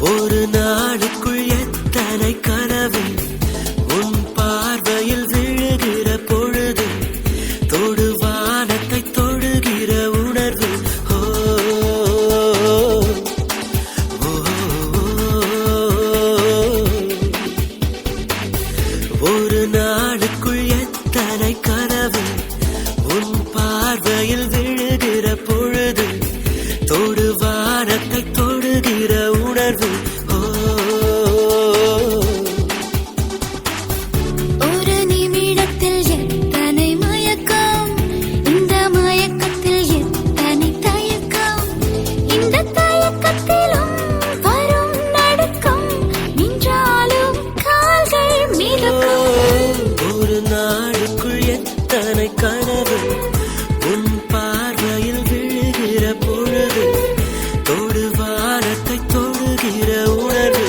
ஒரு நாளுக்குள் எத்தனை கனவு உன் பார்வையில் விழுகிற பொழுது தொடுவானத்தை தொடுகிற உணர்வு. ஓ, ஒரு நாளுக்குள் எத்தனை கனவு உன் பார்வையில் விழுகிற பொழுது தொடுவானத்தை தொடுகிற உணர்வு. ஒரு நிமிடத்தில் எத்தனை மயக்கம், இந்த மயக்கத்தில் எத்தனை தயக்கம், இந்த தயக்கத்திலும் வரும் நடுக்கம், நின்றாலும் கால்கள் மிதக்கும். ஒரு நாளுக்குள் எத்தனை கனவு உன் பார்வையில் விழுகிற பொழுது தொடுவானத்தை தொடுகிற உணர்வு.